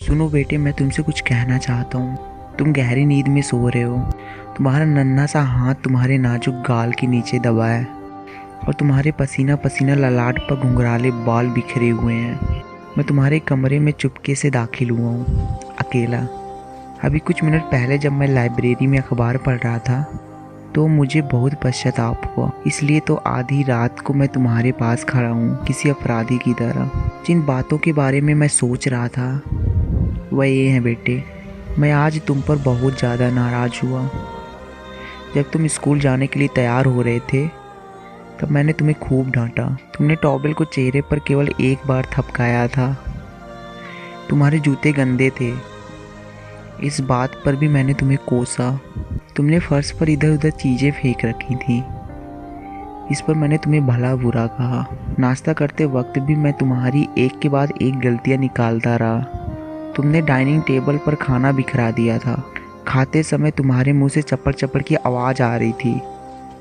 सुनो बेटे, मैं तुमसे कुछ कहना चाहता हूँ। तुम गहरी नींद में सो रहे हो। तुम्हारा नन्हा सा हाथ तुम्हारे नाजुक गाल के नीचे दबा है और तुम्हारे पसीना पसीना ललाट पर घुंघराले बाल बिखरे हुए हैं। मैं तुम्हारे कमरे में चुपके से दाखिल हुआ हूँ, अकेला। अभी कुछ मिनट पहले जब मैं लाइब्रेरी में अखबार पढ़ रहा था तो मुझे बहुत पश्चाताप हुआ। इसलिए तो आधी रात को मैं तुम्हारे पास खड़ा हूँ, किसी अपराधी की तरह। जिन बातों के बारे में मैं सोच रहा था वह ये है बेटे, मैं आज तुम पर बहुत ज़्यादा नाराज़ हुआ। जब तुम स्कूल जाने के लिए तैयार हो रहे थे तब मैंने तुम्हें खूब डांटा। तुमने टॉवेल को चेहरे पर केवल एक बार थपकाया था। तुम्हारे जूते गंदे थे, इस बात पर भी मैंने तुम्हें कोसा। तुमने फर्श पर इधर उधर चीज़ें फेंक रखी थी, इस पर मैंने तुम्हें भला बुरा कहा। नाश्ता करते वक्त भी मैं तुम्हारी एक के बाद एक गलतियां निकालता रहा। तुमने डाइनिंग टेबल पर खाना बिखरा दिया था। खाते समय तुम्हारे मुंह से चपड़ चपड़ की आवाज़ आ रही थी।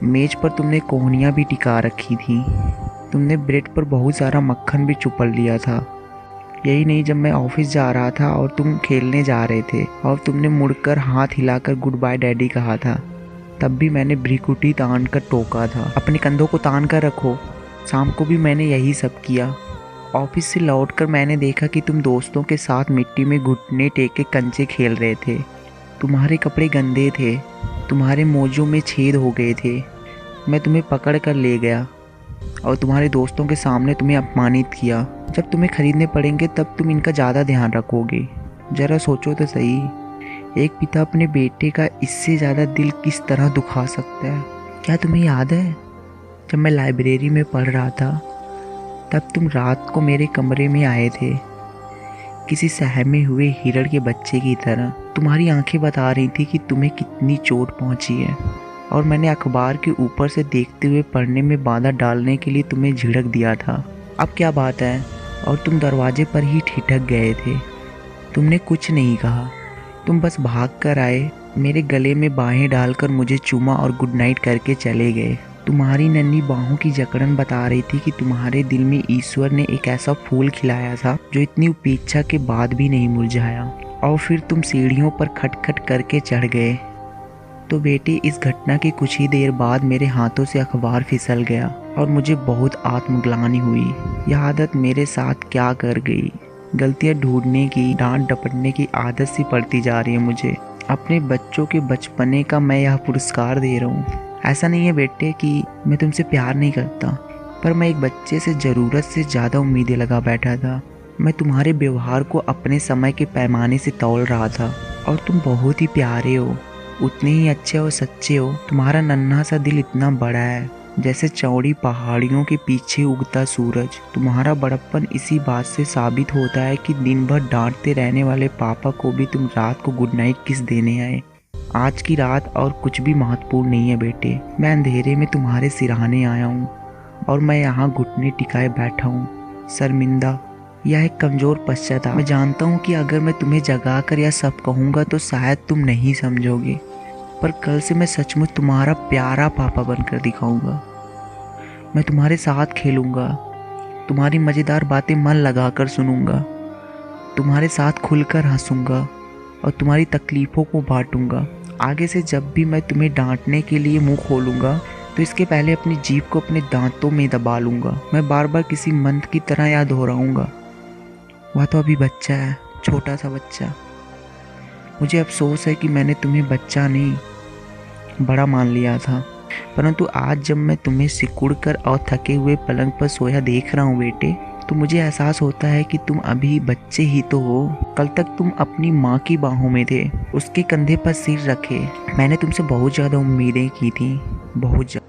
मेज पर तुमने कोहनियाँ भी टिका रखी थी। तुमने ब्रेड पर बहुत सारा मक्खन भी चुपड़ लिया था। यही नहीं, जब मैं ऑफिस जा रहा था और तुम खेलने जा रहे थे और तुमने मुड़कर हाथ हिलाकर गुड बाय डैडी कहा था, तब भी मैंने भ्रिकुटी तान कर टोका था, अपने कंधों को तान कर रखो। शाम को भी मैंने यही सब किया। ऑफिस से लौटकर मैंने देखा कि तुम दोस्तों के साथ मिट्टी में घुटने टेक के कंचे खेल रहे थे। तुम्हारे कपड़े गंदे थे, तुम्हारे मोजों में छेद हो गए थे। मैं तुम्हें पकड़ कर ले गया और तुम्हारे दोस्तों के सामने तुम्हें अपमानित किया। जब तुम्हें खरीदने पड़ेंगे तब तुम इनका ज़्यादा ध्यान रखोगे। ज़रा सोचो तो सही, एक पिता अपने बेटे का इससे ज़्यादा दिल किस तरह दुखा सकता है। क्या तुम्हें याद है, जब मैं लाइब्रेरी में पढ़ रहा था तब तुम रात को मेरे कमरे में आए थे, किसी सहमे हुए हिरण के बच्चे की तरह। तुम्हारी आंखें बता रही थी कि तुम्हें कितनी चोट पहुंची है और मैंने अखबार के ऊपर से देखते हुए पढ़ने में बाधा डालने के लिए तुम्हें झिड़क दिया था। अब क्या बात है, और तुम दरवाजे पर ही ठिठक गए थे। तुमने कुछ नहीं कहा, तुम बस भाग कर आए, मेरे गले में बाहें डालकर मुझे चूमा और गुड नाइट करके चले गए। तुम्हारी नन्ही बाहों की जकड़न बता रही थी कि तुम्हारे दिल में ईश्वर ने एक ऐसा फूल खिलाया था जो इतनी उपेक्षा के बाद भी नहीं मुरझाया। और फिर तुम सीढ़ियों पर खटखट करके चढ़ गए। तो बेटे, इस घटना के कुछ ही देर बाद मेरे हाथों से अखबार फिसल गया और मुझे बहुत आत्मग्लानि हुई। यह आदत मेरे साथ क्या कर गई। गलतियाँ ढूंढने की, डांट डपटने की आदत सी पड़ती जा रही है मुझे। अपने बच्चों के बचपने का मैं यह पुरस्कार दे रहा हूँ। ऐसा नहीं है बेटे कि मैं तुमसे प्यार नहीं करता, पर मैं एक बच्चे से ज़रूरत से ज़्यादा उम्मीदें लगा बैठा था। मैं तुम्हारे व्यवहार को अपने समय के पैमाने से तौल रहा था और तुम बहुत ही प्यारे हो, उतने ही अच्छे और सच्चे हो। तुम्हारा नन्हा सा दिल इतना बड़ा है जैसे चौड़ी पहाड़ियों के पीछे उगता सूरज। तुम्हारा बड़प्पन इसी बात से साबित होता है कि दिन भर डांटते रहने वाले पापा को भी तुम रात को गुड नाइट किस देने आए। आज की रात और कुछ भी महत्वपूर्ण नहीं है बेटे। मैं अंधेरे में तुम्हारे सिरहाने आया हूँ और मैं यहाँ घुटने टिकाए बैठा हूँ, शर्मिंदा। यह एक कमज़ोर पश्चाताप। मैं जानता हूँ कि अगर मैं तुम्हें जगाकर यह सब कहूँगा तो शायद तुम नहीं समझोगे, पर कल से मैं सचमुच तुम्हारा प्यारा पापा बनकर दिखाऊंगा। मैं तुम्हारे साथ खेलूँगा, तुम्हारी मज़ेदार बातें मन लगाकर सुनूंगा, तुम्हारे साथ खुलकर हंसूंगा और तुम्हारी तकलीफ़ों को बांटूंगा। आगे से जब भी मैं तुम्हें डांटने के लिए मुंह खोलूंगा तो इसके पहले अपनी जीभ को अपने दांतों में दबा लूँगा। मैं बार बार किसी मंत्र की तरह याद दोहराऊंगा, वह तो अभी बच्चा है, छोटा सा बच्चा। मुझे अफसोस है कि मैंने तुम्हें बच्चा नहीं बड़ा मान लिया था, परंतु आज जब मैं तुम्हें सिकुड़कर और थके हुए पलंग पर सोया देख रहा हूँ बेटे, तो मुझे एहसास होता है कि तुम अभी बच्चे ही तो हो। कल तक तुम अपनी माँ की बाहों में थे, उसके कंधे पर सिर रखे। मैंने तुमसे बहुत ज़्यादा उम्मीदें की थी, बहुत ज़्यादा।